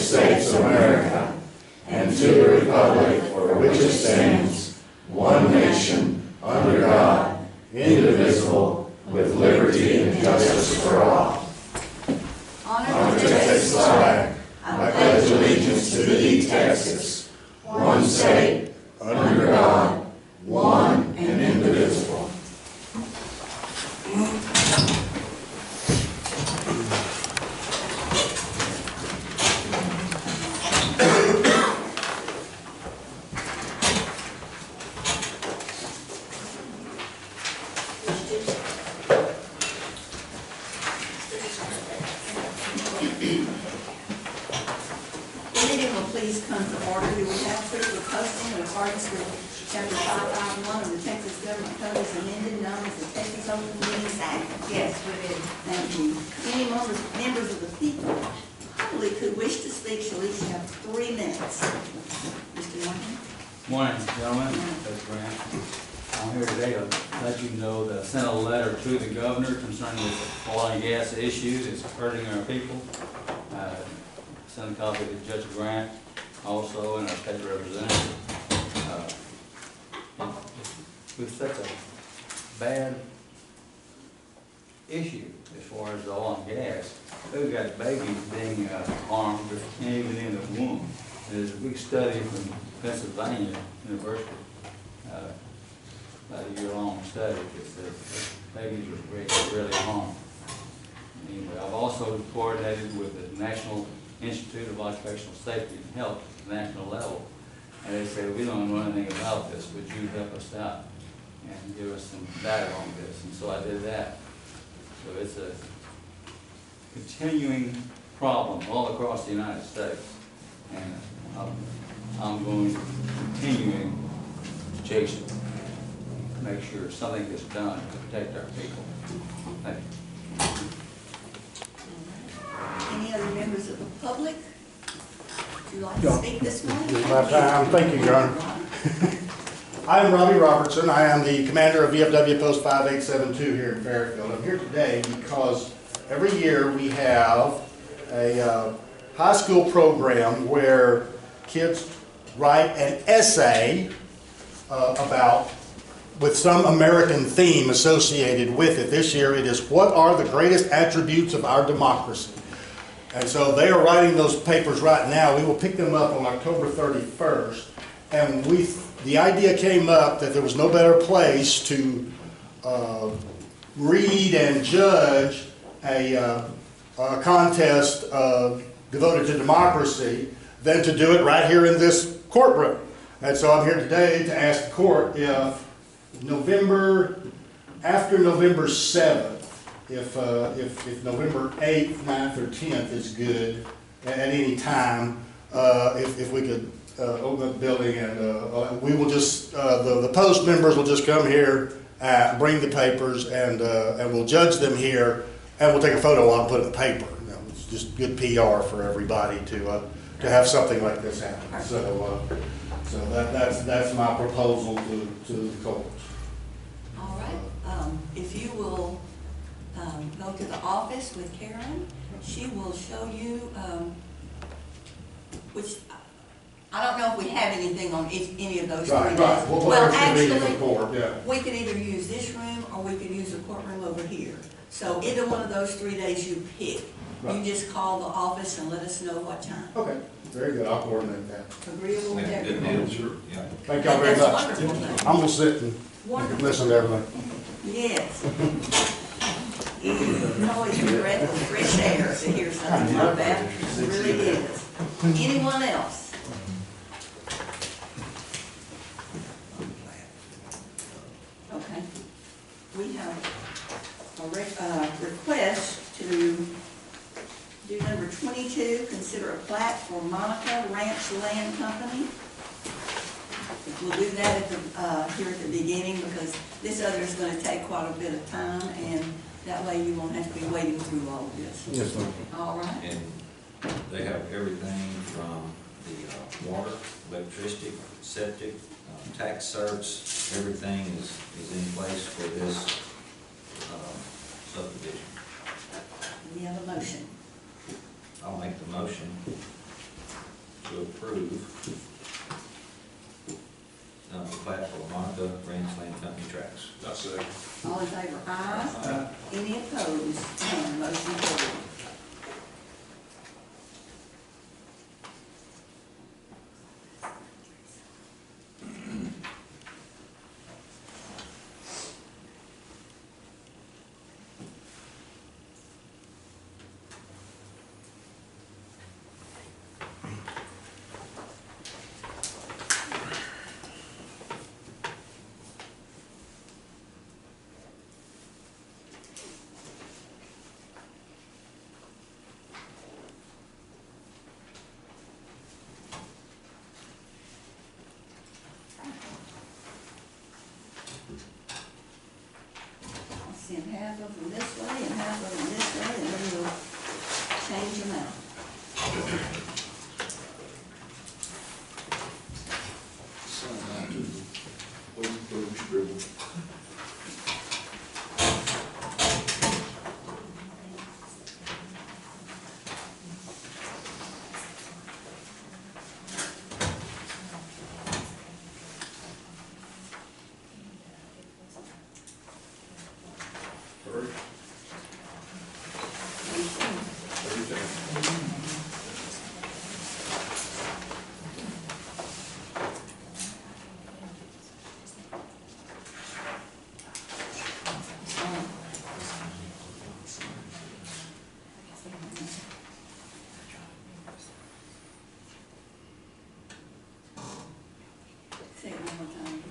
States of America, and to the republic for which it stands, one nation, under God, indivisible, with liberty and justice for all. Honor to Texas flag. I pledge allegiance to thee, Texas, one state, under God, one and indivisible. Morning, gentlemen. That's Grant. I'm here today to let you know that I sent a letter to the governor concerning this oil and gas issue that's hurting our people. Sent a copy to Judge Grant also and our state representative. With such a bad issue as far as the oil and gas, we've got babies being harmed even in the womb. There's a big study from Pennsylvania University, about a year-long study that says babies are really harmed. Anyway, I've also coordinated with the National Institute of Occupational Safety and Health at the national level, and they said, we don't know anything about this, but you help us out and give us some data on this. And so I did that. So it's a continuing problem all across the United States. And I'm going to continue to chase it, make sure something gets done to protect our people. Thank you. Any other members of the public? Would you like to speak this morning? My time. Thank you, Your Honor. I am Robbie Robertson. I am the commander of VFW Post 5872 here in Fairfield. I'm here today because every year we have a high school program where kids write an essay with some American theme associated with it. This year it is, what are the greatest attributes of our democracy? And so they are writing those papers right now. We will pick them up on October 31st. And the idea came up that there was no better place to read and judge a contest devoted to democracy than to do it right here in this courtroom. And so I'm here today to ask the court if after November 7th, if November 8th, 9th, or 10th is good at any time, if we could open up the building and we will just, the Post members will just come here, bring the papers, and we'll judge them here, and we'll take a photo of it and put it in the paper. You know, it's just good PR for everybody to have something like this happen. So that's my proposal to the court. All right. If you will go to the office with Karen, she will show you which. I don't know if we have anything on any of those 3 days. Right. Well, actually, yeah. we could either use this room or we could use the courtroom over here. So either one of those 3 days you pick. Right. You just call the office and let us know what time. Okay. Very good. I'll coordinate that. Agreeable with Good everyone? deal, sure. Yeah. Thank y'all very That's much. wonderful. I'm going to sit and listen to everything. Yes. It's always a breath of fresh air to hear something like that. It really is. Anyone else? Okay. We have a request to do number 22, consider a plat for Monica Ranch Land Company. We'll do that here at the beginning because this other is going to take quite a bit of time, and that way you won't have to be wading through all of this. Yes, ma'am. All right. And they have everything from the water, electricity, septic, tax certs, everything is in place for this subdivision. We have a motion. I'll make the motion to approve the plat for Monica Ranch Land Company tracks. I say. All in favor, aye. Any opposed? None. Motion carried. I'll send half of them this way and half of them this way, and then we'll change them out. Say it one more time.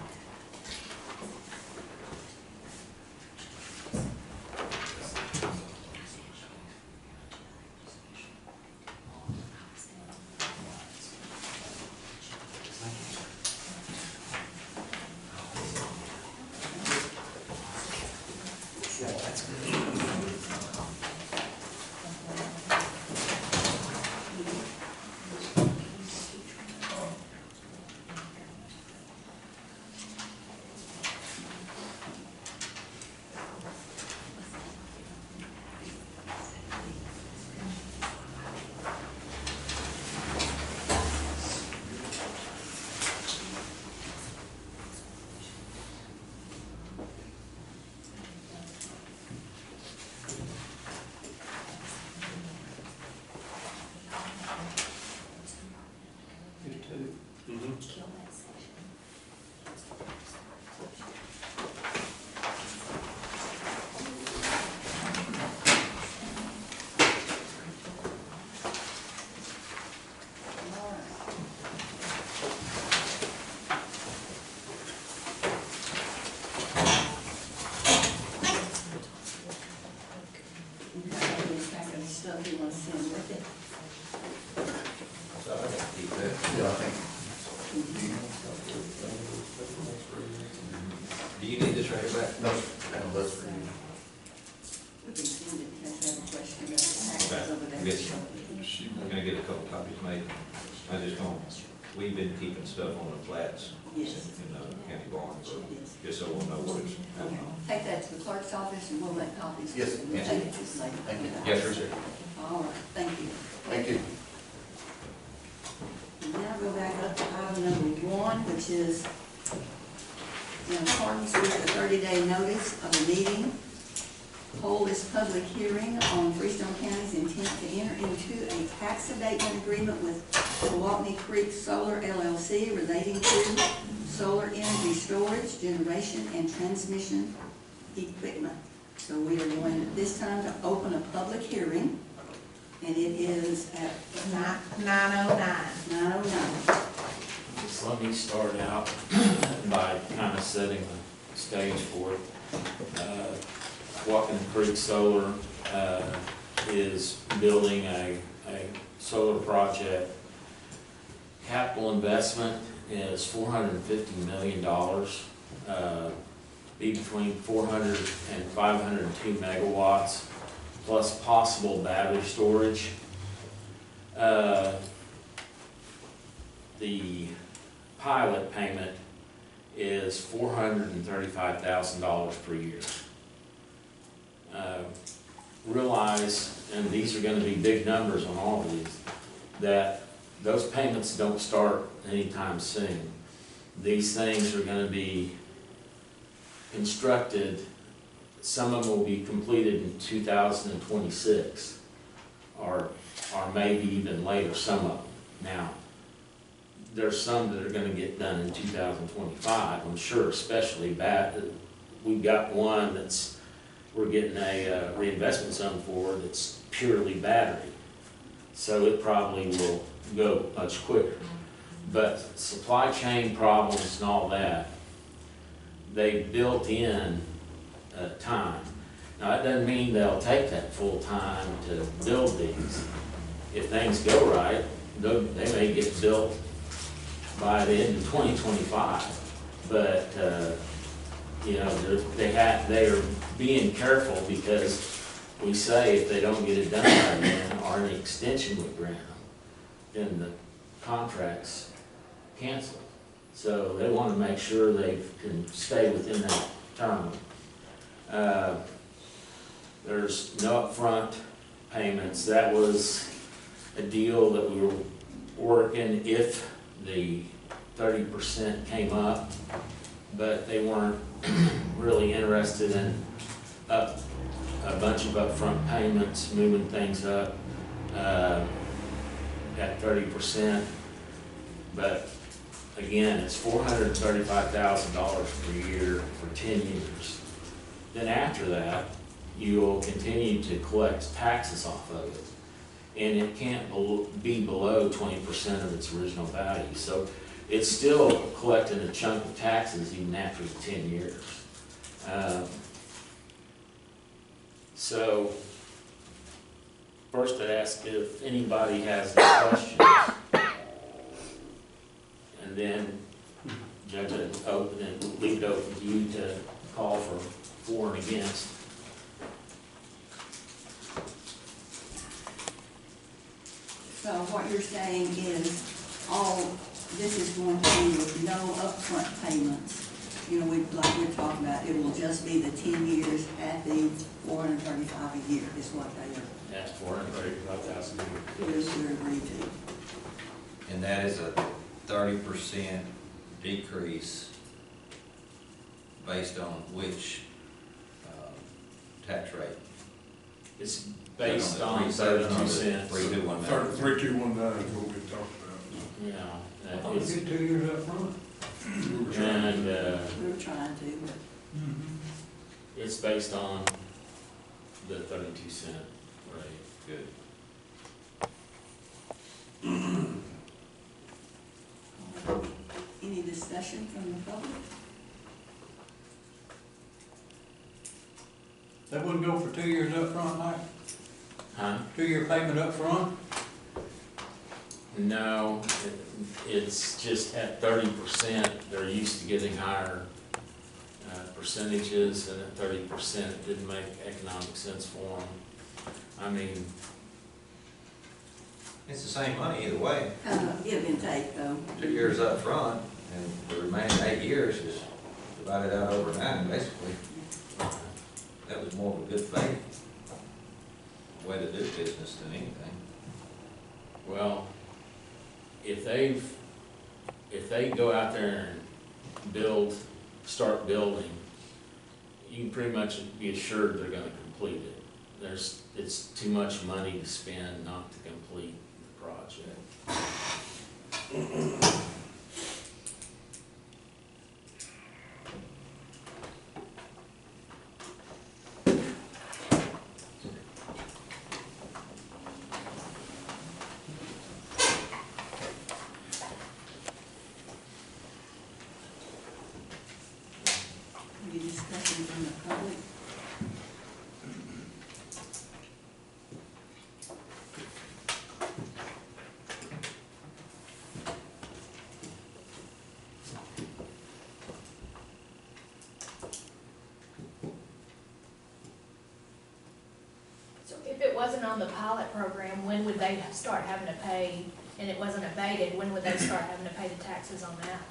Stuff you want to send with it. So I can keep that. Yeah, I think. Do you need this right here back? No, that's for you. We can send it, if you have a question about the taxes over there. Yes. I'm gonna get a couple copies made. I just don't, we've been keeping stuff on the flats Yes. in county barn, so Yes. just so we'll know what it's. Okay. Take that to the clerk's office and we'll make copies. Yes, We'll yes. take it to the lady. Thank you. Yes, sir, sir. All right, thank you. Thank you. And now go back up to item number 1, which is in accordance with the 30-day notice of the meeting. Hold this public hearing on Freestone County's intent to enter into a tax abatement agreement with Walkney Creek Solar LLC relating to solar energy storage, generation, and transmission equipment. So we are going at this time to open a public hearing, and it is at 9:09. 9:09. Just let me start out by kind of setting the stage for it. Walking Creek Solar is building a solar project. Capital investment is $450 million, be between 400 and 502 megawatts, plus possible battery storage. The pilot payment is $435,000 per year. Realize, and these are gonna be big numbers on all of these, that those payments don't start anytime soon. These things are gonna be constructed, some of them will be completed in 2026, or maybe even later, some of them. Now, there's some that are gonna get done in 2025, I'm sure, especially we've got one we're getting a reinvestment zone for that's purely battery. So it probably will go much quicker. But supply chain problems and all that, they built in time. Now, that doesn't mean they'll take that full time to build these. If things go right, they may get built by the end of 2025. But, you know, they are being careful because we say if they don't get it done by then, or an extension would grant them, then the contract's canceled. So they want to make sure they can stay within that term. There's no upfront payments. That was a deal that we were working if the 30% came up, but they weren't really interested in a bunch of upfront payments, moving things up at 30%. But again, it's $435,000 per year for 10 years. Then after that, you'll continue to collect taxes off of it. And it can't be below 20% of its original value. So it's still collecting a chunk of taxes even after the 10 years. So first I'd ask if anybody has any questions. And then judge it open and leave it open to you to call for and against. So what you're saying is all this is going to be with no upfront payments. You know, like we're talking about, it will just be the 10 years at the $435 a year is what they are. That's $435,000 a year. Is your agree to. And that is a 30% decrease based on which tax rate? It's based on 32 cents. 3219. 3219 is what we talked about. Yeah. It's, 2 years up front. and We were trying to, but it's based on the 32-cent rate. Good. any discussion from the public? That wouldn't go for 2 years up front, Mike? Huh? 2-year payment up front? No, it's just at 30%, they're used to getting higher percentages, and at 30%, it didn't make economic sense for them. I mean, It's the same money either way. Give and take though. 2 years up front, and the remaining 8 years is divided out over 9, basically. That was more of a good faith way to do business than anything. well, if they go out there and start building, you can pretty much be assured they're gonna complete it. It's too much money to spend not to complete the project. Any discussion from the public? So if it wasn't on the pilot program, when would they start having to pay, and it wasn't abated, when would they start having to pay the taxes on that?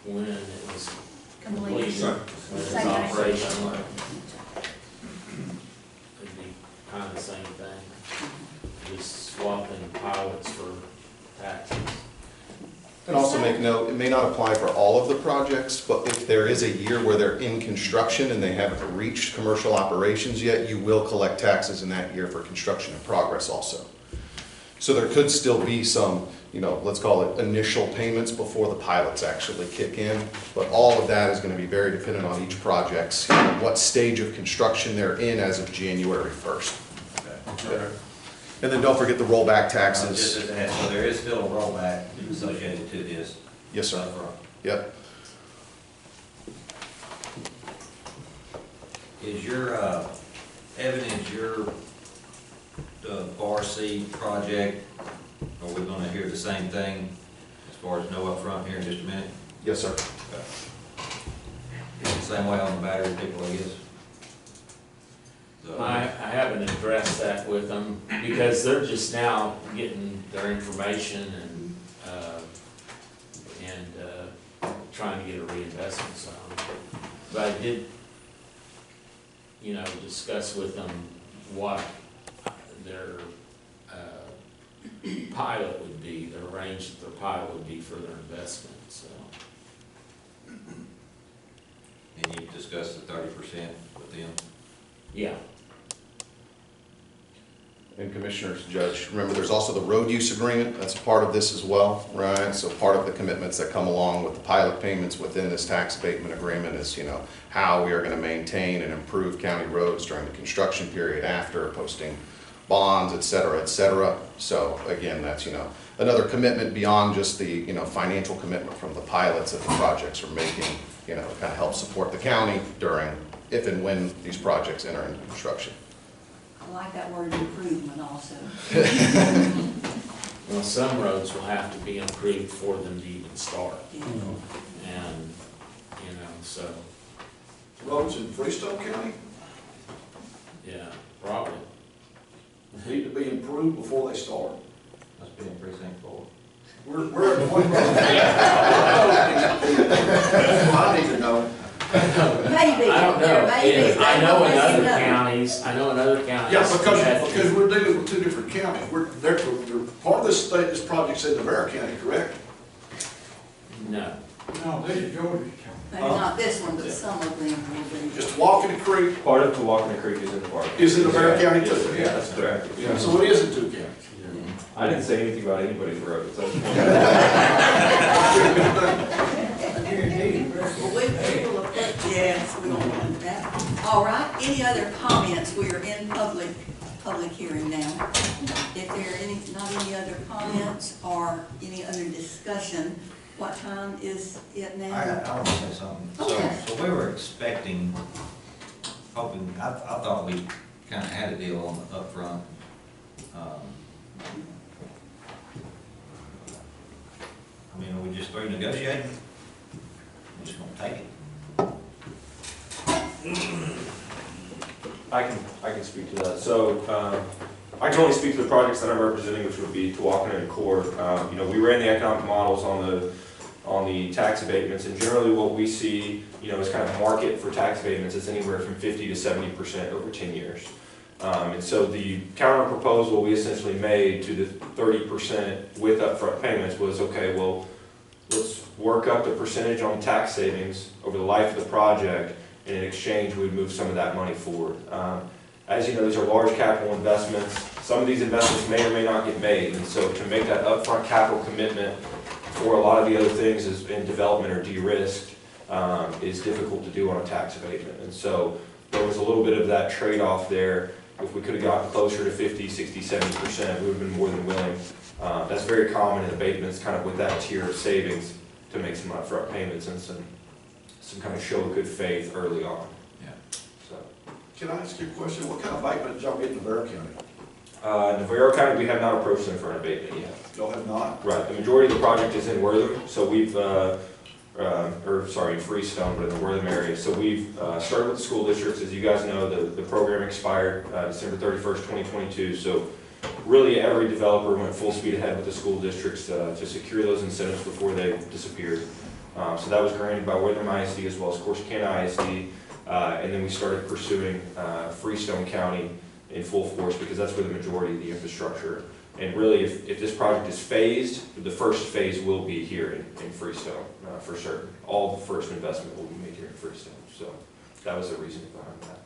When it was Completed. completed, when it's Same thing. operational, it'd be kind of the same thing. Just swapping pilots for taxes. And also make note, it may not apply for all of the projects, but if there is a year where they're in construction and they haven't reached commercial operations yet, you will collect taxes in that year for construction in progress also. So there could still be some, let's call it initial payments before the pilots actually kick in. But all of that is going to be very dependent on each project's, what stage of construction they're in as of January 1st. Okay. And then don't forget the rollback Just taxes. as that, so there is still a rollback associated to this. Yes, sir. upfront. Yep. Is your, Evan, is your Bar C project, are we gonna hear the same thing as far as no upfront here in just a minute? Yes, sir. It's the same way on the battery people, I guess? I haven't addressed that with them because they're just now getting their information and trying to get a reinvestment zone. But I did, discuss with them what their pilot would be, their range that their pilot would be for their investment, so. And you discussed the 30% with them? Yeah. And Commissioners, Judge, remember there's also the road use agreement, that's a part of this as well, right? So part of the commitments that come along with the pilot payments within this tax abatement agreement is, how we are going to maintain and improve county roads during the construction period after posting bonds, et cetera, et cetera. So again, that's, another commitment beyond just the, financial commitment from the pilots that the projects are making, kind of help support the county during, if and when these projects enter into construction. I like that word improvement also. Well, some roads will have to be improved for them to even start. Yeah. And, so, Roads in Freestone County yeah, probably. need to be improved before they start. Must be in precinct 4. We're at the point where I need to know. Maybe. I don't know. Maybe. I know in Maybe other no. counties, Yeah, because we're dealing with two different counties. They're part of this project's in Navarre County, correct? No. No, this is Georgia. Maybe not this one, but some of them will be. Just Walking Creek Part of Tawakona Creek is in the park. is in Navarre County too. Yeah, that's correct. Yeah, so it is in two counties. I didn't say anything about anybody's roads. I just wanted Well, we will put, yes, we don't want that. All right, any other comments? We are in public hearing now. If there are not any other comments or any other discussion, what time is it now? I want to say something. Okay. So we were expecting, hoping, I thought we kind of had a deal on the upfront. Are we just through negotiating? We're just gonna take it. I can speak to that. So, I can only speak to the projects that I'm representing, which would be Tawakona and Core. We ran the economic models on the tax abatements, and generally what we see, is kind of market for tax abatements is anywhere from 50 to 70% over 10 years. And so the counter proposal we essentially made to the 30% with upfront payments was, okay, well, let's work up the percentage on tax savings over the life of the project, and in exchange, we would move some of that money forward. As you know, these are large capital investments. Some of these investments may or may not get made, and so to make that upfront capital commitment for a lot of the other things in development or de-risked is difficult to do on a tax abatement. And so there was a little bit of that trade-off there. If we could have gotten closer to 50, 60, 70%, we would have been more than willing. That's very common in abatements, kind of with that tier of savings, to make some upfront payments and some kind of show of good faith early on. Yeah. So, Can I ask you a question? What kind of abatement did y'all get in Navarre County? Navarre County, we have not approached them for an abatement yet. Y'all have not? Right, the majority of the project is in Wortham, so we've, in Freestone, but in the Wortham area. So we've started with the school districts. As you guys know, the program expired December 31st, 2022. So really every developer went full speed ahead with the school districts to secure those incentives before they disappeared. So that was granted by Wortham ISD as well as Corsicana ISD. And then we started pursuing Freestone County in full force, because that's where the majority of the infrastructure. And really, if this project is phased, the first phase will be here in Freestone, for certain. All the first investment will be made here in Freestone, so that was the reasoning behind that.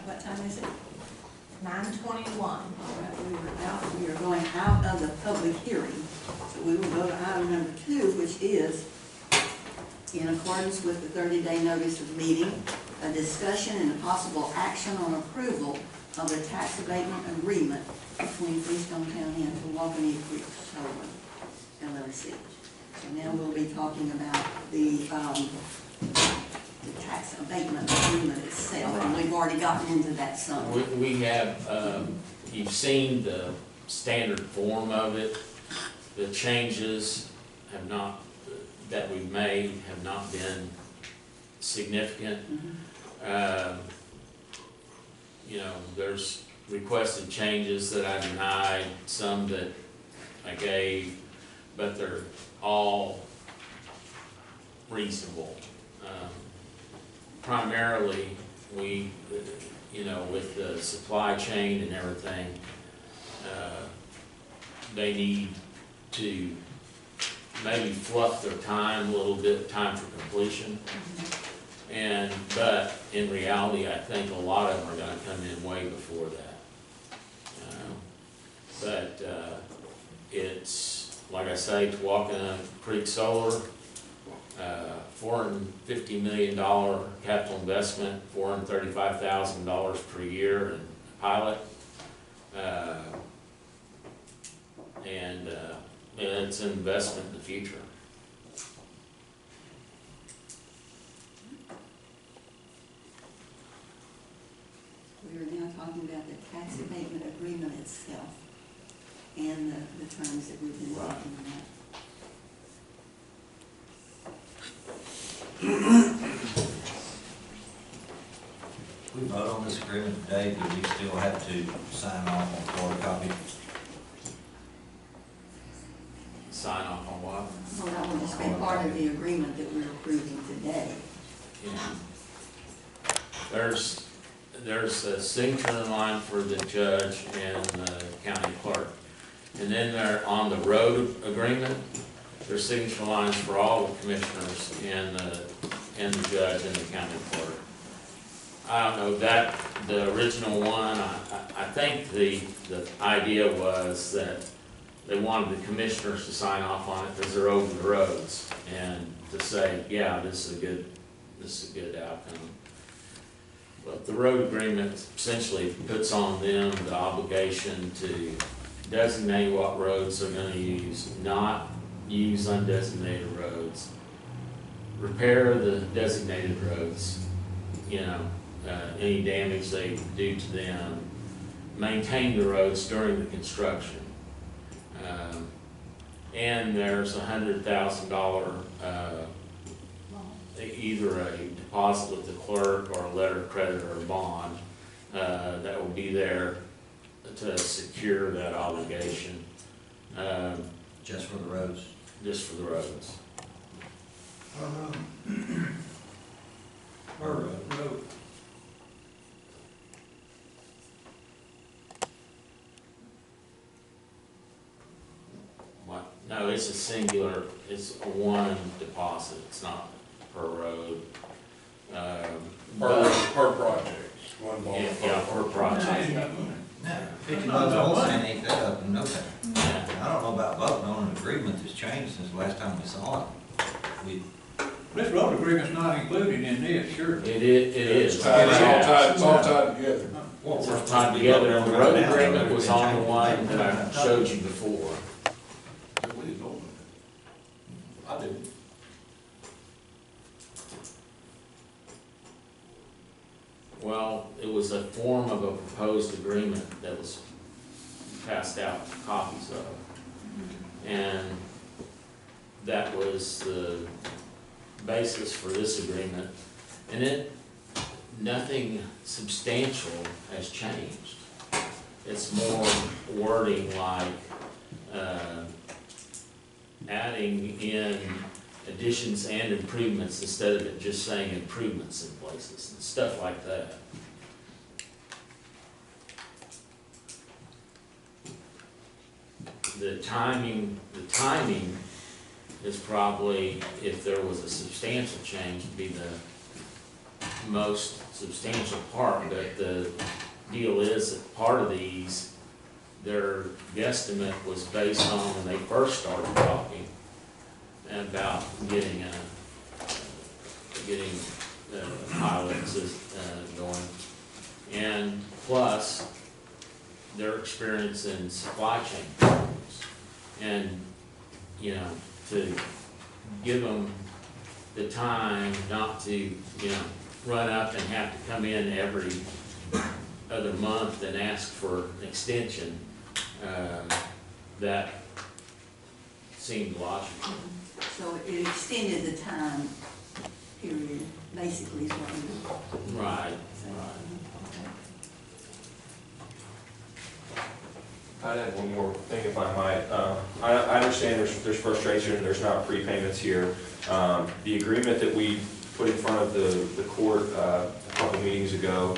What time is it? 9:21. All right, we are going out of the public hearing, so we will go to item number 2, which is, in accordance with the 30-day notice of meeting, a discussion and possible action on approval of the tax abatement agreement between Freestone County and Tawakoni Creek Solar LLC. So now we'll be talking about the tax abatement agreement itself, and we've already gotten into that some. We have, you've seen the standard form of it. The changes have not, that we've made have not been significant. You know, there's requested changes that I denied, some that I gave, but they're all reasonable. Primarily, we, you know, with the supply chain and everything, they need to maybe fluff their time a little bit, time for completion. But in reality, I think a lot of them are gonna come in way before that. It's, like I say, Tawakoni Creek Solar, $450 million capital investment, $435,000 per year in pilot. It's an investment in the future. We are now talking about the tax abatement agreement itself and the terms that we've been talking about. We vote on this agreement today, do we still have to sign off on Florida copy? Sign off on what? Well, that will just be part of the agreement that we're approving today. Yeah. There's a signature line for the judge and the county clerk. And then there, on the road agreement, there's signature lines for all the commissioners and the judge and the county clerk. I don't know, that, the original one, I think the idea was that they wanted the commissioners to sign off on it because they're over the roads, and to say, yeah, this is a good outcome. But the road agreement essentially puts on them the obligation to designate what roads they're gonna use, not use undesignated roads, repair the designated roads, you know, any damage they do to them, maintain the roads during the construction. And there's $100,000, either a deposit with the clerk or a letter of credit or a bond, that will be there to secure that obligation. Just for the roads? Just for the roads. Road. What? No, it's a singular, it's a one deposit, it's not per road. Per project, one ball. Yeah, per project. No, 50 bucks a month, and eat that up in no time. Yeah. I don't know about voting on an agreement that's changed since the last time we saw it. This road agreement's not included in this, sure. It is. It's all tied together. It's all tied together, and the road agreement was on the one that I showed you before. We didn't open it. I didn't. Well, it was a form of a proposed agreement that was passed out copies of. And that was the basis for this agreement. And nothing substantial has changed. It's more wording like, adding in additions and improvements instead of it just saying improvements in places and stuff like that. The timing is probably, if there was a substantial change, would be the most substantial part, but the deal is that part of these, their guesstimate was based on when they first started talking about getting pilots going, and plus their experience in supply chain problems, and you know, to give them the time not to run up and have to come in every other month and ask for an extension, that seemed logical. So it extended the time period, basically, is what you're Right, saying. right. I'd add one more thing if I might. I understand there's frustration, there's not prepayments here. The agreement that we put in front of the court a couple meetings ago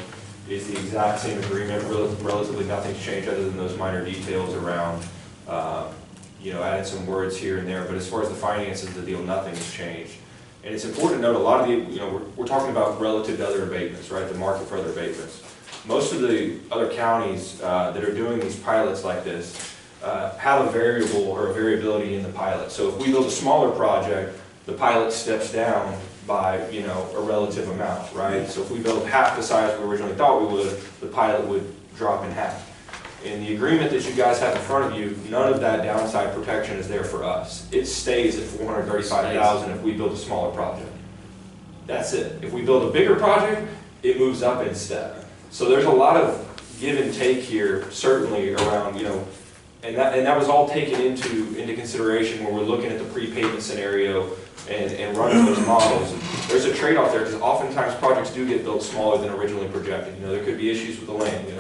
is the exact same agreement. Relatively nothing's changed other than those minor details around, adding some words here and there. But as far as the finances of the deal, nothing has changed. And it's important to note a lot of the, we're talking about relative to other abatements, right? The market for other abatements. Most of the other counties that are doing these pilots like this have a variable or a variability in the pilot. So if we build a smaller project, the pilot steps down by a relative amount, right? So if we build half the size we originally thought we would, the pilot would drop in half. In the agreement that you guys have in front of you, none of that downside protection is there for us. It stays at $435,000 if we build a smaller project. That's it. If we build a bigger project, it moves up instead. So there's a lot of give and take here, certainly around, and that was all taken into consideration when we're looking at the prepayment scenario and running those models. There's a trade-off there because oftentimes projects do get built smaller than originally projected. There could be issues with the land,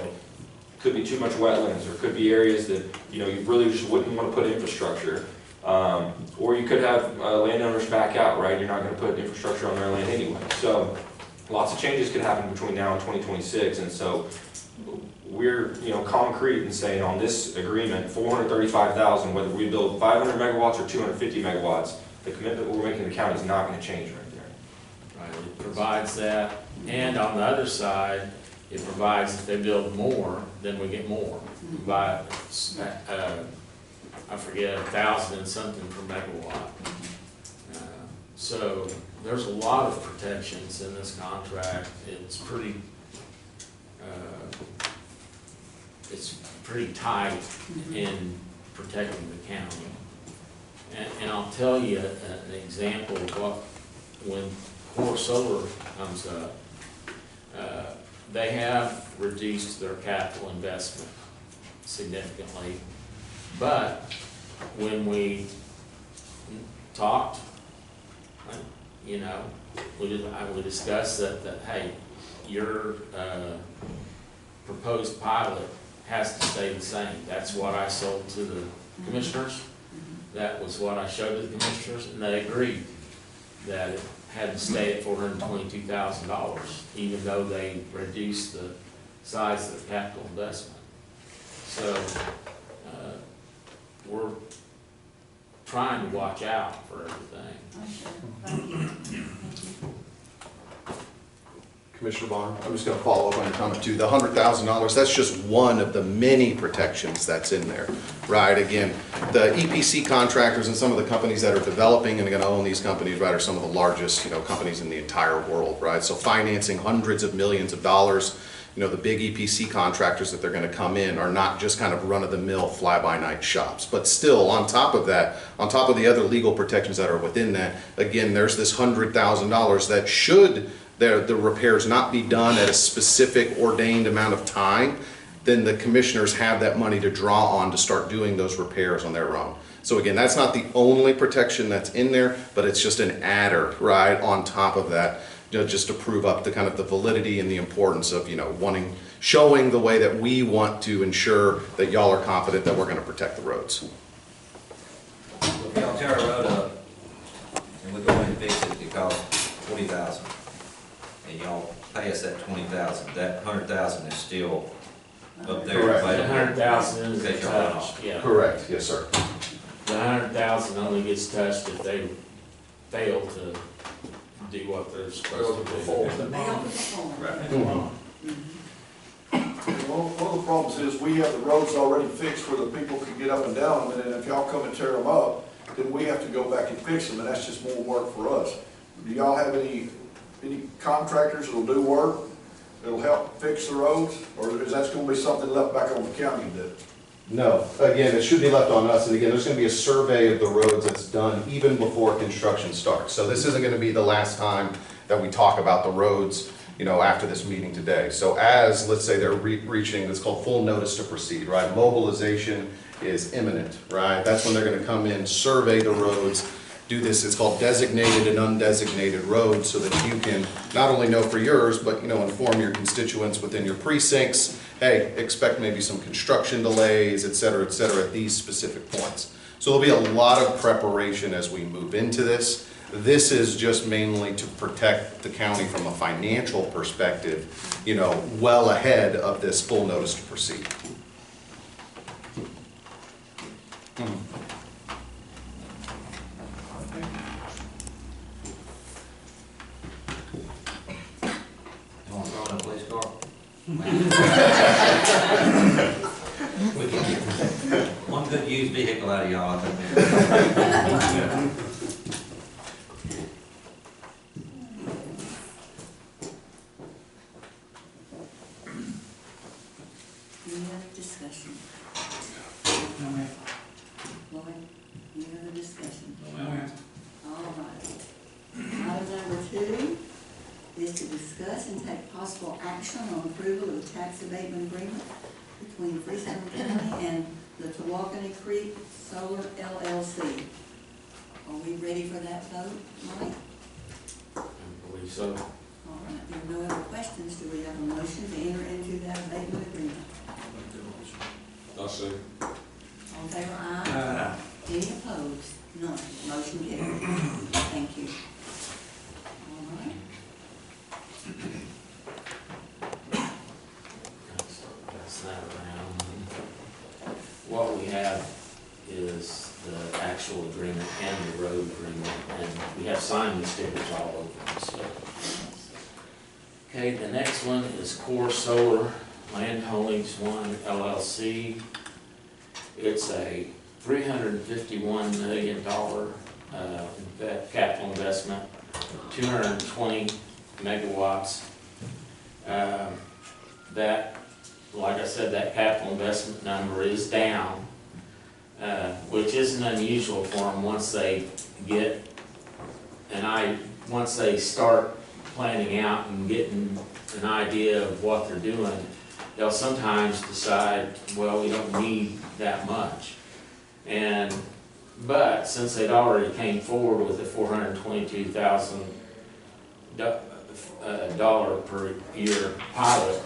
could be too much wetlands, or could be areas that you really just wouldn't want to put infrastructure. Or you could have landowners back out, right? You're not going to put infrastructure on their land anyway. So lots of changes could happen between now and 2026, and so we're concrete in saying on this agreement, $435,000, whether we build 500 megawatts or 250 megawatts, the commitment we're making to the county is not going to change right there. Right, it provides that, and on the other side, it provides if they build more, then we get more. By I forget, 1,000 and something per megawatt. So there's a lot of protections in this contract. It's pretty tight in protecting the county. And I'll tell you an example of what, when Core Solar comes up, they have reduced their capital investment significantly. But when we talked, we discussed that hey, your proposed pilot has to stay the same. That's what I sold to the commissioners. That was what I showed to the commissioners, and they agreed that it had to stay at $422,000, even though they reduced the size of the capital investment. So we're trying to watch out for everything. Commissioner Bonner, I'm just going to follow up on your comment too. The $100,000, that's just one of the many protections that's in there, right? Again, the EPC contractors and some of the companies that are developing and are going to own these companies, right, are some of the largest, companies in the entire world, right? So financing hundreds of millions of dollars, the big EPC contractors that they're going to come in are not just kind of run-of-the-mill fly-by-night shops. But still, on top of that, on top of the other legal protections that are within that, again, there's this $100,000 that should the repairs not be done at a specific ordained amount of time, then the commissioners have that money to draw on to start doing those repairs on their own. So again, that's not the only protection that's in there, but it's just an adder, right, on top of that, just to prove up the kind of the validity and the importance of, showing the way that we want to ensure that y'all are confident that we're going to protect the roads. If y'all tell tear a road up and we go in and fix it, it costs $20,000. And y'all pay us that $20,000, that $100,000 is still up there. Correct. The $100,000 is Because y'all run off. touched, yeah. Correct, yes, sir. The $100,000 only gets touched if they fail to do what they're supposed to do. Fail to perform. Mhm. One of the problems is we have the roads already fixed where the people can get up and down them, and then if y'all come and tear them up, then we have to go back and fix them, and that's just more work for us. Do y'all have any contractors that'll do work, that'll help fix the roads, or is that gonna be something left back on the county to do? No, again, it should be left on us, and again, there's gonna be a survey of the roads that's done even before construction starts. So this isn't gonna be the last time that we talk about the roads, you know, after this meeting today. So as, let's say they're reaching, it's called full notice to proceed, right? Mobilization is imminent, right? That's when they're gonna come in, survey the roads, do this, it's called designated and undesignated roads, so that you can not only know for yours, but, you know, inform your constituents within your precincts, hey, expect maybe some construction delays, et cetera, at these specific points. So there'll be a lot of preparation as we move into this. This is just mainly to protect the county from a financial perspective, you know, well ahead of this full notice to proceed. You want to throw in a police car? We can get one good used vehicle out of y'all, I think. Any other discussion? Lloyd, any other discussion? All right. Item number 2 is to discuss and take possible action on approval of tax abatement agreement between Freestone County and the Tawakoni Creek Solar LLC. Are we ready for that vote, Mike? I believe so. All right, there are no other questions. Do we have a motion to enter into that abatement agreement? I'll say. All in favor, aye. Any opposed? None. Motion carried. Thank you. All right. Pass that around. What we have is the actual agreement and the road agreement, and we have signing stickers all over them, so. Okay, the next one is Core Solar Land Holdings One LLC. It's a $351 million capital investment, 220 megawatts. That, like I said, that capital investment number is down, which isn't unusual for them once they get, once they start planning out and getting an idea of what they're doing, they'll sometimes decide, well, we don't need that much. But since they'd already came forward with a $422,000 per year pilot,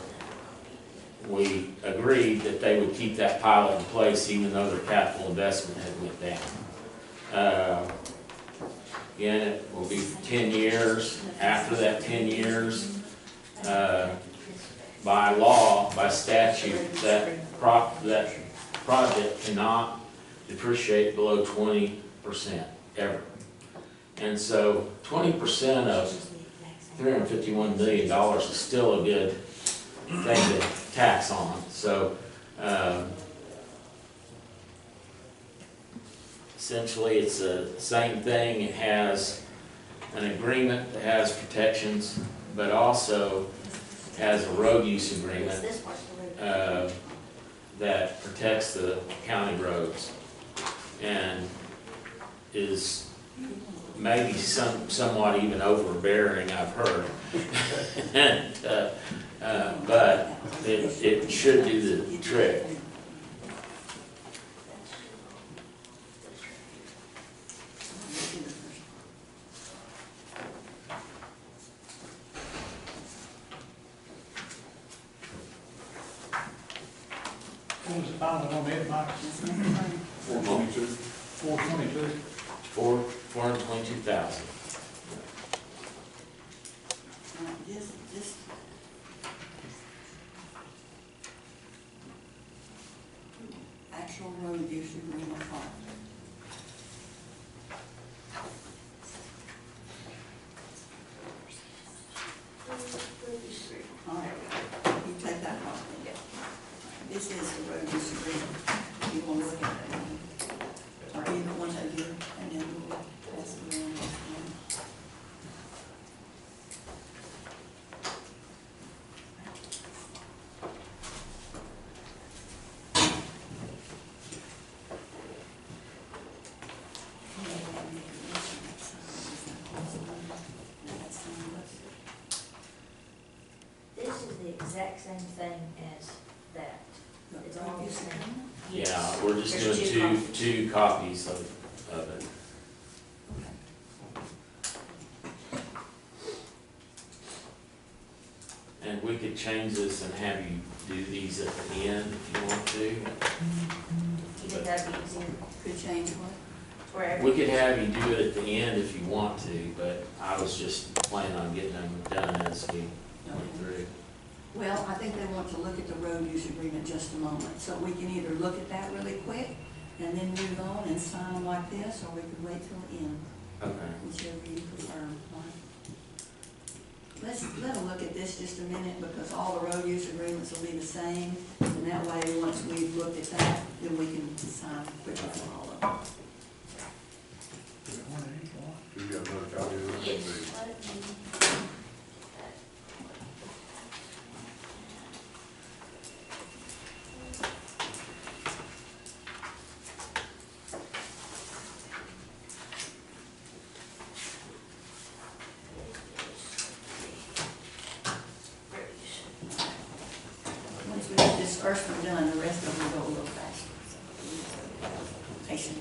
we agreed that they would keep that pilot in place even though their capital investment had went down. Again, it will be for 10 years. After that 10 years, by law, by statute, that project cannot depreciate below 20% ever. And so 20% of $351 million is still a good thing to tax on. So essentially it's the same thing. It has an agreement that has protections, but also has a road use agreement that protects the county roads and is maybe somewhat even overbearing, I've heard. But it should do the trick. What was the final on that, Mike? 422. 422? $422,000. This, actual road use agreement part. All right, you take that off. This is the road use agreement. You want to look at it, or either one of you, and then we'll pass it around. This is the exact same thing as that. It's all the same. Yeah, we're just There's doing two two copies of it. And we could change this and have you do these at the end if you want to. You think that'd be easier? Could change what? Wherever. We could have you do it at the end if you want to, but I was just planning on getting them done as we went through. Well, I think they want to look at the road use agreement just a moment, so we can either look at that really quick and then move on and sign them like this, or we could wait till the end, Okay. whichever you prefer. Let them look at this just a minute, because all the road use agreements will be the same, and that way, once we've looked at that, then we can sign quickly on all of them. You got another copy of Yes. this? Let it be. Once we get this first one done, the rest of them will go a little faster. So, patient.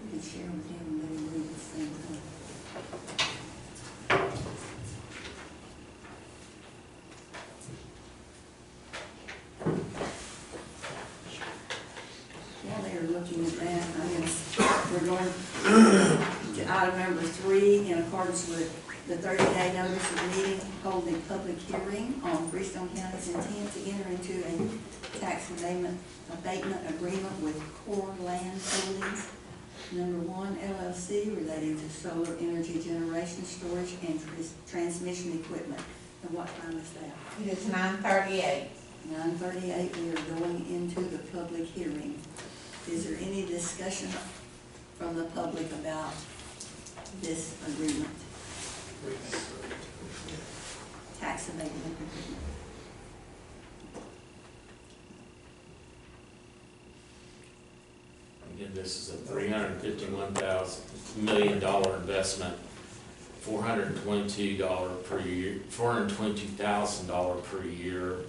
We can share with him and let him read the same thing. While they're looking at that, I guess we're going to item number 3, in accordance with the 30-day notice of meeting, hold a public hearing on Freestone County's intent to enter into a tax abatement agreement with Core Land Holdings, number 1 LLC, relating to solar energy generation, storage, and transmission equipment. And what time is that? It is 9:38. 9:38, we are going into the public hearing. Is there any discussion from the public about this agreement? Tax abatement agreement. Again, this is a $351 million investment, $422 per year, $422,000 per year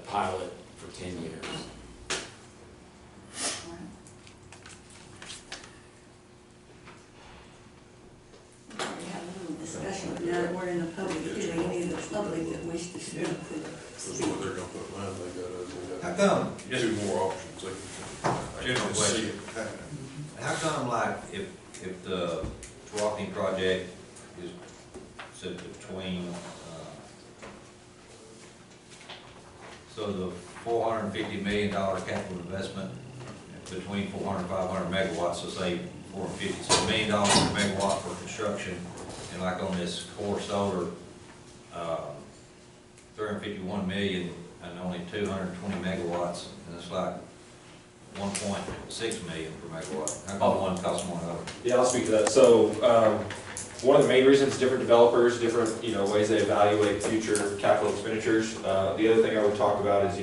pilot for 10 years. All right. We already had a little discussion, but now that we're in the public hearing, any of the public that wish to speak could That's what they're gonna put mine, How come? two more options, they General can see question. it happening. How come, like, if the Walking project is set between, so the $450 million capital investment between 400 and 500 megawatts, so say 450, so $1 million per megawatt for construction, and like on this core solar, 351 million and only 220 megawatts, and it's like 1.6 million per megawatt. How come one costs more than the other? Yeah, I'll speak to that. So, one of the main reasons, different developers, different, ways they evaluate future capital expenditures. The other thing I would talk about is,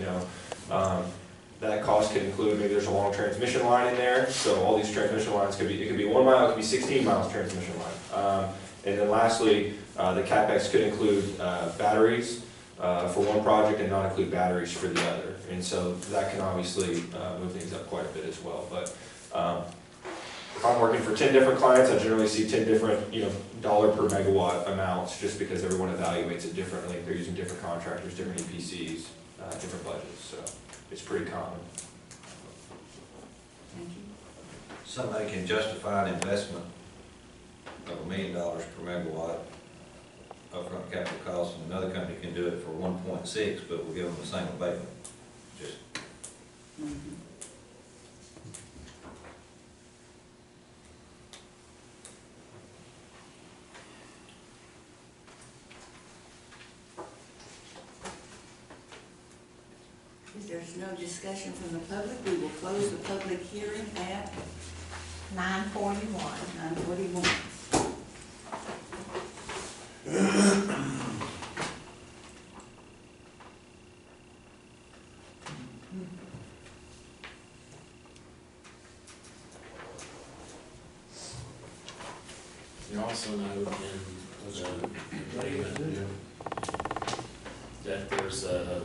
that cost could include, maybe there's a long transmission line in there, so all these transmission lines could be, it could be 1 mile, it could be 16 miles transmission line. And then lastly, the CapEx could include, batteries, for one project and not include batteries for the other. And so that can obviously, move things up quite a bit as well. But, if I'm working for 10 different clients, I generally see 10 different, dollar per megawatt amounts, just because everyone evaluates it differently. They're using different contractors, different EPCs, different budgets, so it's pretty common. Thank you. Somebody can justify an investment of $1 million per megawatt upfront capital cost, and another company can do it for 1.6, but we'll give them the same abatement. Just Mhm. If there's no discussion from the public, we will close the public hearing at 9:41. 9:41. You also note in the agreement that there's a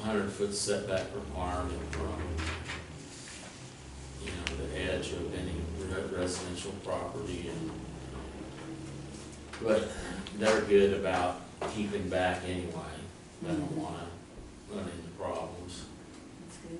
100-foot setback requirement from, the edge of any residential property, but they're good about keeping back anyway. They don't wanna run into problems. That's good.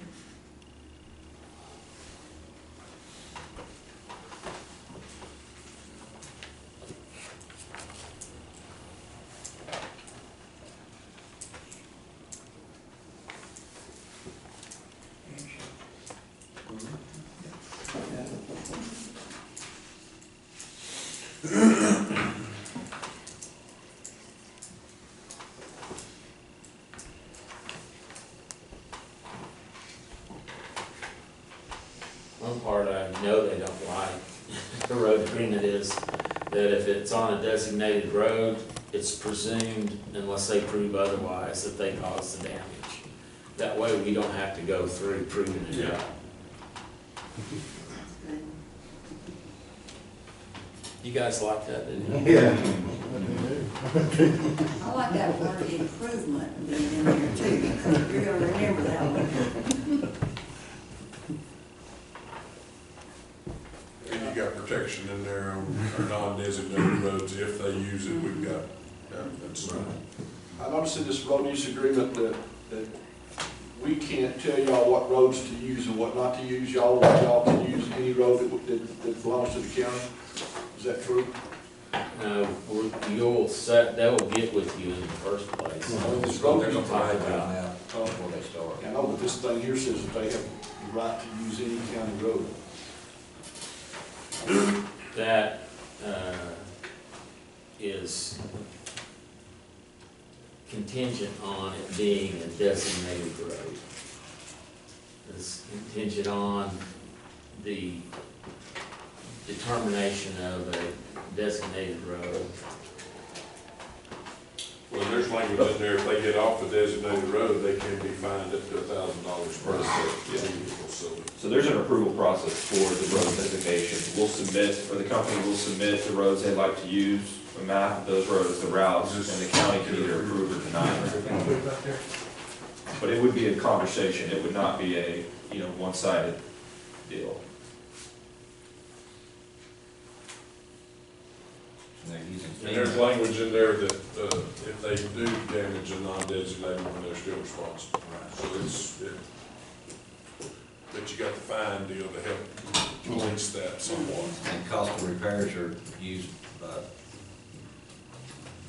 One part I know they don't like, the road agreement, is that if it's on a designated road, it's presumed, unless they prove otherwise, that they caused the damage. That way we don't have to go through proving it out. That's good. You guys like that, didn't you? Yeah. I like that word improvement being in there too. You're gonna remember that one. And you got protection in there on our non-designated roads, if they use it, we've got, that's right. I noticed in this road use agreement that we can't tell y'all what roads to use and what not to use. Y'all want y'all to use any road that belongs to the county. Is that true? No, they will get with you in the first place. This road there's a use- time now before they start. I know, but this thing here says that they have the right to use any county road. That is contingent on it being a designated road. It's contingent on the determination of a designated road. Well, there's language in there, if they get off the designated road, they can be fined up to $1,000 per vehicle, So there's an approval process for the road designation. We'll submit, or the company will submit the roads they'd like to use, a map of those roads, the routes, and the county can either approve or deny it. But it would be a conversation, it would not be a, one-sided deal. And they're using And there's language in there that, if they do damage a non-designated one, they're still responsible. So but you got the fine deal to help police that somewhat. And cost of repairs are used by,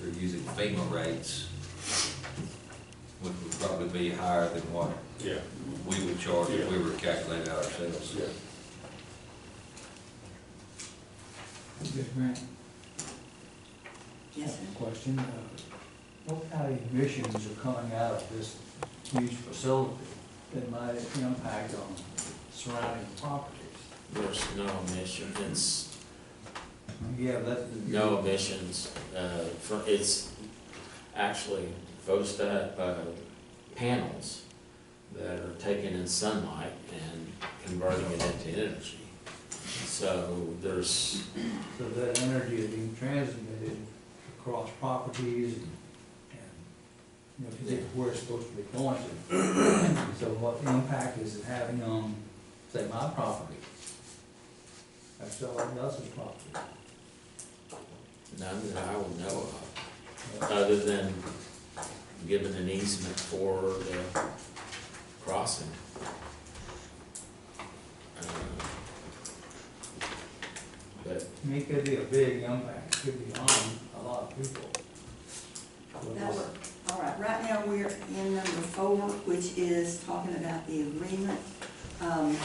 they're using FEMA rates, which would probably be higher than what Yeah. we would charge if we were to calculate it ourselves. Yeah. Just Grant, Yes, sir. question, what kind of emissions are coming out of this huge facility that might impact on surrounding properties? There's no emissions, Yeah, that. no emissions, it's actually photovoltaic panels that are taken in sunlight and converting it into energy. So there's, So that energy is being transmitted across properties and to get where it's supposed to be going to. So what impact is it having on, say, my property? That's someone else's property. None that I would know of, other than giving an easement for the crossing. But I mean, it could be a big impact, it could be on a lot of people. That work. All right, right now we're in number 4, which is talking about the agreement. And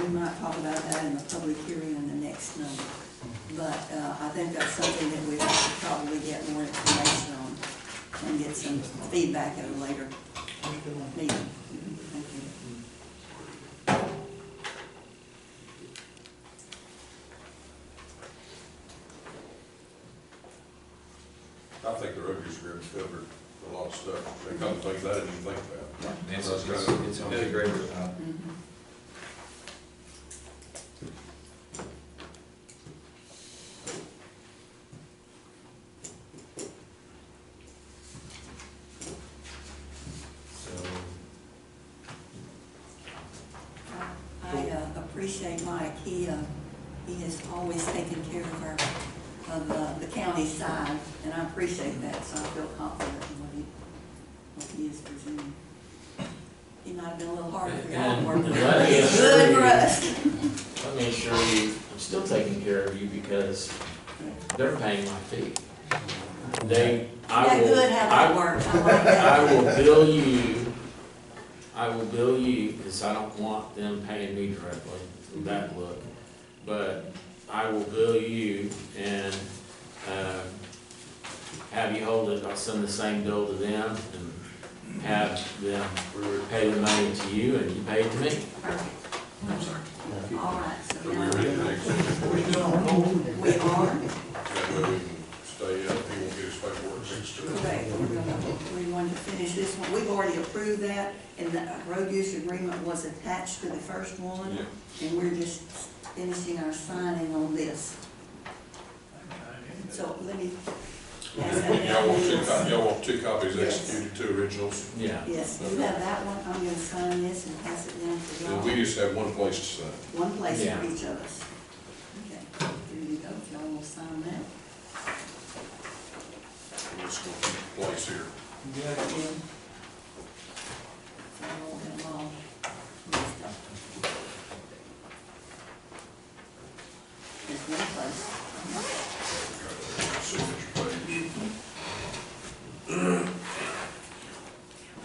we might talk about that in the public hearing in the next number. But I think that's something that we have to probably get more information on and get some feedback at a later meeting. Thank you. I think the road use agreement covered a lot of stuff, a couple things I didn't even think about. It's a great, Mhm. I appreciate Mike. He has always taken care of the county side, and I appreciate that, so I feel confident in what he is presenting. He might have been a little harder for y'all to work with. let me assure Good you- for us. let me assure you, I'm still taking care of you because they're paying my fee. I Yeah, will, good how that works. I like that. I will bill you, because I don't want them paying me directly, that look. But I will bill you and, have you hold it, I'll send the same bill to them and have them pay the money to you and you pay it to me. Perfect. I'm sorry. All right, so So we now ready to exit? we are. That way we can stay up, he won't get his paperwork fixed. Correct, we wanted to finish this one, we've already approved that, and the road use agreement was attached to the first one, Yeah. and we're just finishing our signing on this. So let me pass that down. Y'all want 2 copies Yes. executed, 2 originals? Yeah. Yes, you have that one, I'm gonna sign this and pass it down to And we y'all. just have one place to sign. One place Yeah. for each of us. Okay, here you go, if y'all will sign that. We'll just go keep the place here. You got it, Ken? So I won't have them all mixed up. There's one place. Signature page. And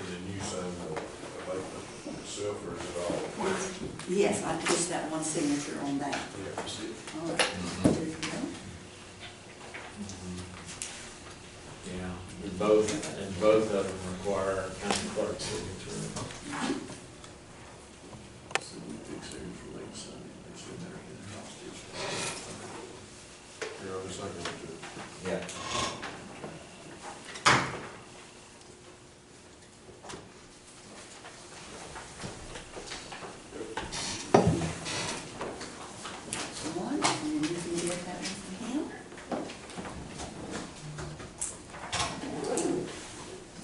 then you sign the abatement itself, or is it all? Yes, I pushed that one signature on that. Yeah, that's it. All right, there you go. Yeah, and both of them require county clerk signature. So we fix it for late Sunday, they should never get it hostage. Here, I'll just second it too. yeah. One, and then you can get that one from him.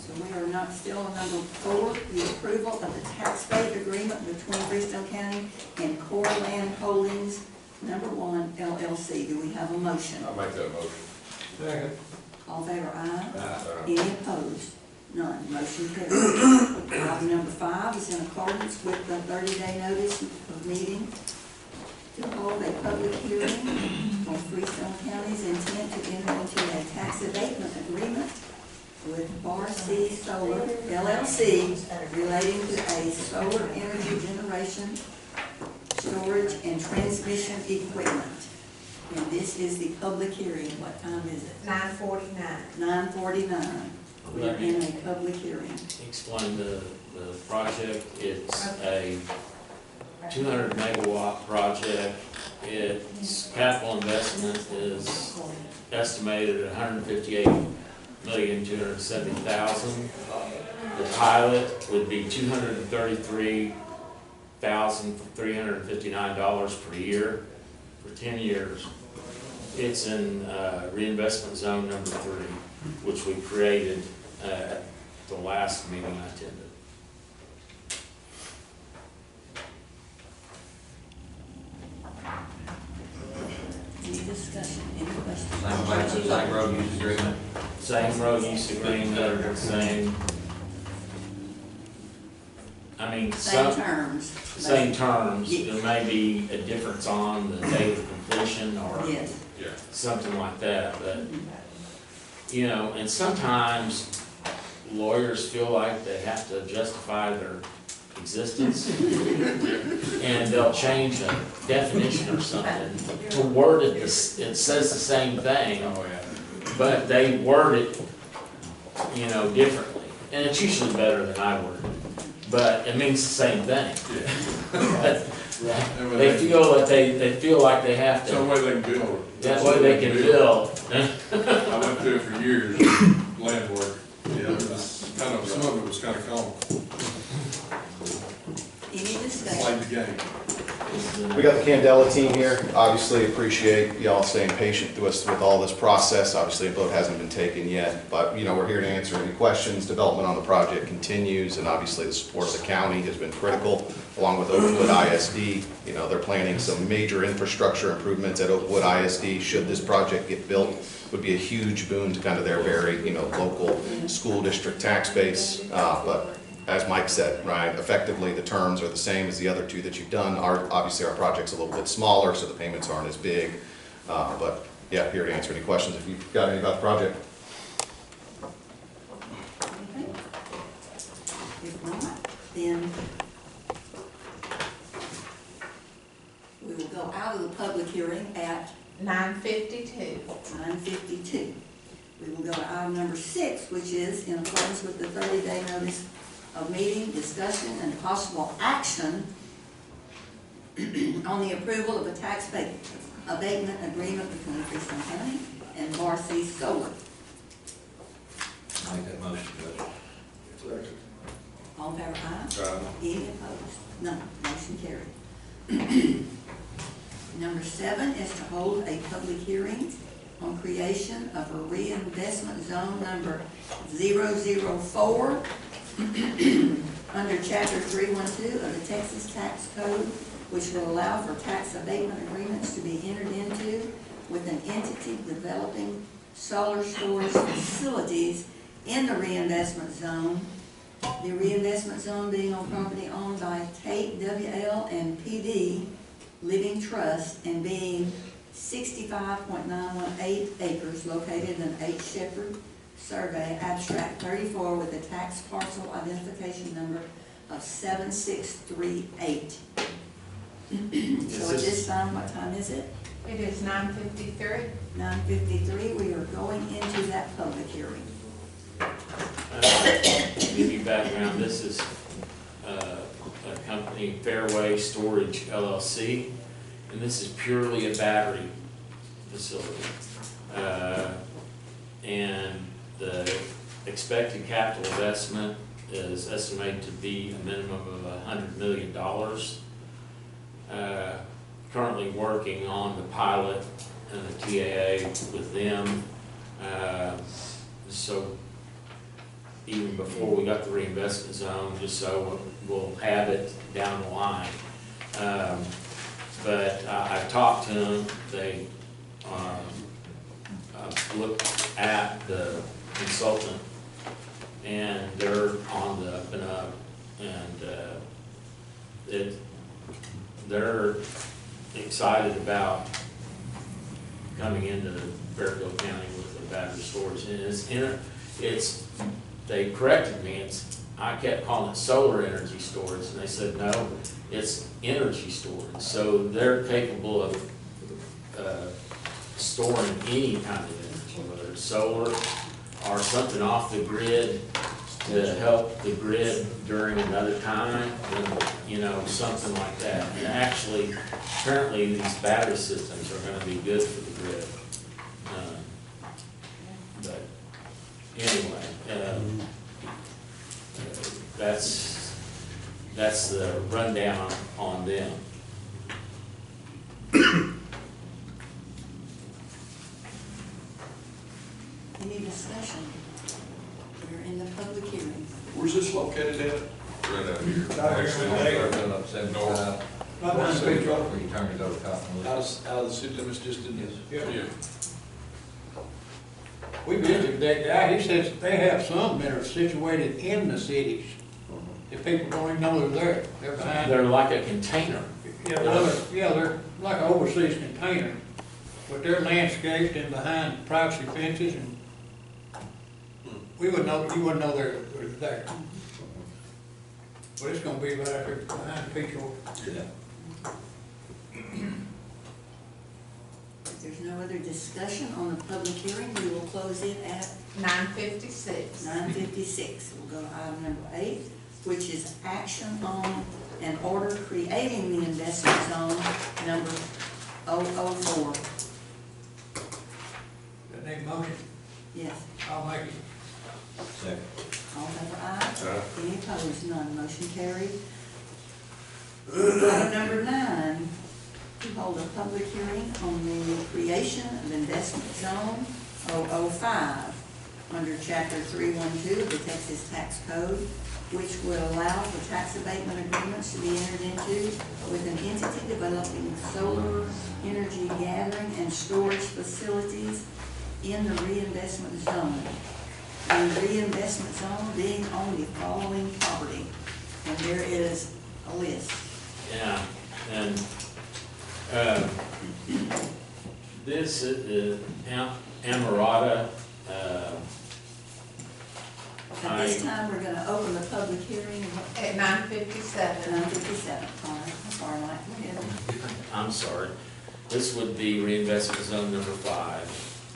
So we are not still on number 4, the approval of the tax rate agreement between Freestone County and Core Land Holdings, number 1 LLC. Do we have a motion? I'll make that motion. Second. All in favor, aye. Aye. Any opposed? None. Motion carries. Item number 5 is in accordance with the 30-day notice of meeting to hold a public hearing on Freestone County's intent to enter into a tax abatement agreement with Bar C Solar LLC relating to a solar energy generation, storage, and transmission equipment. And this is the public hearing. What time is it? 9:49. 9:49. We are in a public hearing. Explain the project. It's a 200 megawatt project. Its capital investment is estimated at $158,270,000. The pilot would be $233,359 per year for 10 years. It's in reinvestment zone number 3, which we created at the last meeting I attended. same road use agreement, or the same, I mean, Same some, terms. same terms, Yes. there may be a difference on the date of completion or Yes. something like that, but, you know, and sometimes lawyers feel like they have to justify their existence, and they'll change a definition or something to word it, it says the same thing, but they word it, you know, differently, and it's usually better than I word it, but it means the same thing. But they feel that they feel like they have Some to, way they can build. that way they can build. I went through it for years, land work. Yeah, it was kind of, some of it was kind of comical, Any discussion? played the game. We got the Candela team here. Obviously appreciate y'all staying patient with all this process. Obviously a vote hasn't been taken yet, but you know, we're here to answer any questions. Development on the project continues, and obviously the support of the county has been critical, along with Oakwood ISD. You know, they're planning some major infrastructure improvements at Oakwood ISD. Should this project get built, would be a huge boon to kind of their very, you know, local school district tax base. But as Mike said, right, effectively the terms are the same as the other two that you've done. Obviously our project's a little bit smaller, so the payments aren't as big. But yeah, here to answer any questions if you've got any about the project. Okay. If not, then we will go out of the public hearing at 9:52. 9:52. We will go to item number 6, which is in accordance with the 30-day notice of meeting, discussion, and possible action on the approval of a tax abatement agreement between Freestone County and Barcy Solar. Make that motion, Judge. All in favor, aye? Aye. Any opposed? None. Motion carried. Number 7 is to hold a public hearing on creation of a reinvestment zone number 004 under Chapter 312 of the Texas Tax Code, which will allow for tax abatement agreements to be entered into with an entity developing solar storage facilities in the reinvestment zone. The reinvestment zone being on property owned by Tate WL and PD Living Trust and being 65.918 acres located in H. Shepherd Survey, Abstract 34, with a tax parcel identification number of 7638. So at this time, what time is it? It is 9:53. 9:53. We are going into that public hearing. To give you background, this is a company, Fairway Storage LLC, and this is purely a battery facility. And the expected capital investment is estimated to be a minimum of $100 million. Currently working on the pilot and the TAA with them. So even before we got the reinvestment zone, just so we'll have it down the line. But I talked to them, they looked at the consultant, and they're on the up and up, and they're excited about coming into Fairfield County with the battery storage. And they corrected me, I kept calling it solar energy storage, and they said, no, it's energy storage. So they're capable of storing any kind of energy, whether it's solar or something off the grid to help the grid during another time, you know, something like that. And actually, apparently these battery systems are gonna be good for the grid. But anyway, that's the rundown on them. Any discussion? We're in the public hearing. Where's this located at? Right out here. Actually, Actually, they're up 75. Not on State Road. Where you turn it over Cottonwood. Out of the city limits, just in this. yeah. We visited that guy, he says they have some that are situated in the cities. The people don't even know they're there, they're behind. They're like a container. They're like an overseas container, but they're landscaped and behind privacy fences, and we wouldn't know, you wouldn't know they're there. But it's gonna be right out there behind people. If there's no other discussion on the public hearing, we will close it at 9:56. 9:56. We'll go to item number 8, which is action on an order creating the investment zone number 004. That name motion, Yes. I'll make it. Second. All in favor, aye. Any opposed, none, motion carried. Item number 9, to hold a public hearing on the creation of investment zone 005 under chapter 312 of the Texas Tax Code, which would allow for tax abatement agreements to be entered into with an entity developing solar energy gathering and storage facilities in the reinvestment zone. The reinvestment zone being on the following property, and there is a list. Yeah, and, this is Amarada, At this time, we're gonna open the public hearing At 9:57. 9:57. All right, I'm sorry, Mike, go ahead. I'm sorry, this would be reinvestment zone number 5,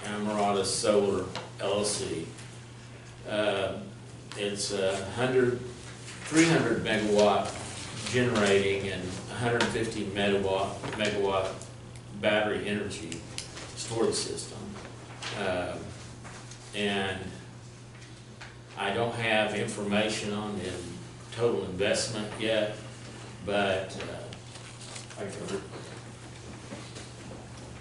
Amarada Solar LLC. It's 300 megawatt generating and 150 megawatt battery energy storage system. And I don't have information on the total investment yet, but I can.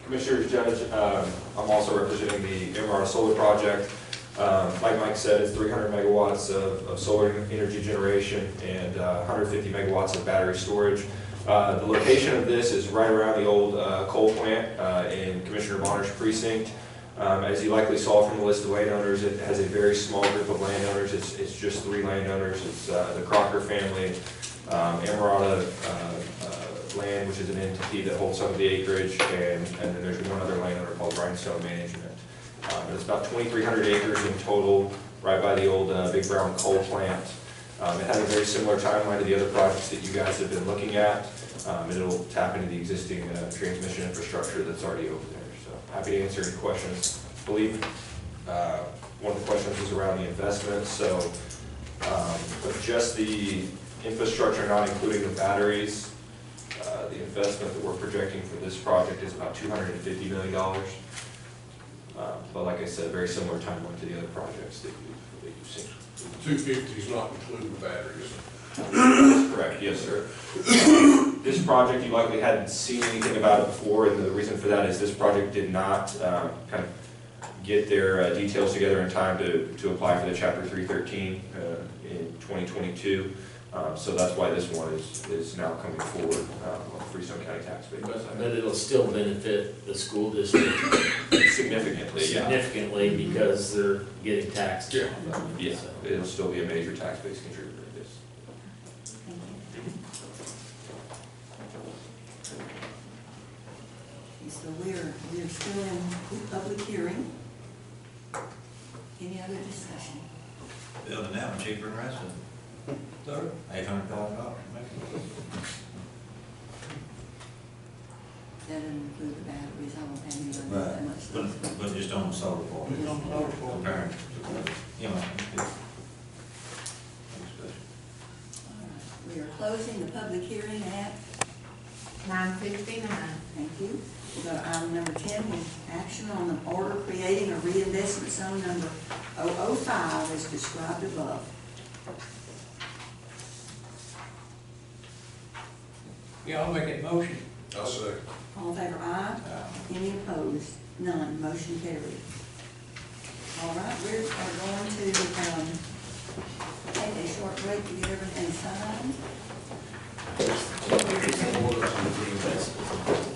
Commissioners, Judge, I'm also representing the Emerald Solar Project. Like Mike said, it's 300 megawatts of solar energy generation and 150 megawatts of battery storage. The location of this is right around the old coal plant in Commissioner Bonner's precinct. As you likely saw from the list of landowners, it has a very small group of landowners. It's just 3 landowners. It's the Crocker family, Emerald Land, which is an entity that holds some of the acreage, and then there's one other landowner called Rhinestone Management. It's about 2,300 acres in total, right by the old Big Brown coal plant. It has a very similar timeline to the other projects that you guys have been looking at. It'll tap into the existing transmission infrastructure that's already over there. So happy to answer any questions. I believe one of the questions was around the investment. So with just the infrastructure, not including the batteries, the investment that we're projecting for this project is about $250 million. But like I said, very similar timeline to the other projects that you've seen. 250 is not including the batteries. That's correct, yes, sir. This project, you likely hadn't seen anything about it before, and the reason for that is this project did not kind of get their details together in time to apply for the Chapter 313 in 2022. So that's why this one is now coming forward on the Freestone County tax base. But it'll still benefit the school district significantly because they're getting taxed. Yeah. Yeah, it'll still be a major tax base contributor to this. Thank you. Okay, so we're still in the public hearing. Any other discussion? Building that one cheaper than the rest of them. Third? $800,000 maybe. That doesn't include the batteries, I don't have any of that much. Right, but just on the solar part. Just on the solar part. Comparing. You know, All right, we are closing the public hearing at 9:59. Thank you. We'll go to item number 10, with action on the order creating a reinvestment zone number 005 as described above. Yeah, I'll make that motion. I'll say. All in favor, aye. Any opposed? None. Motion carried. All right, we are going to take a short break to get everything signed. Orders on the reinvestment.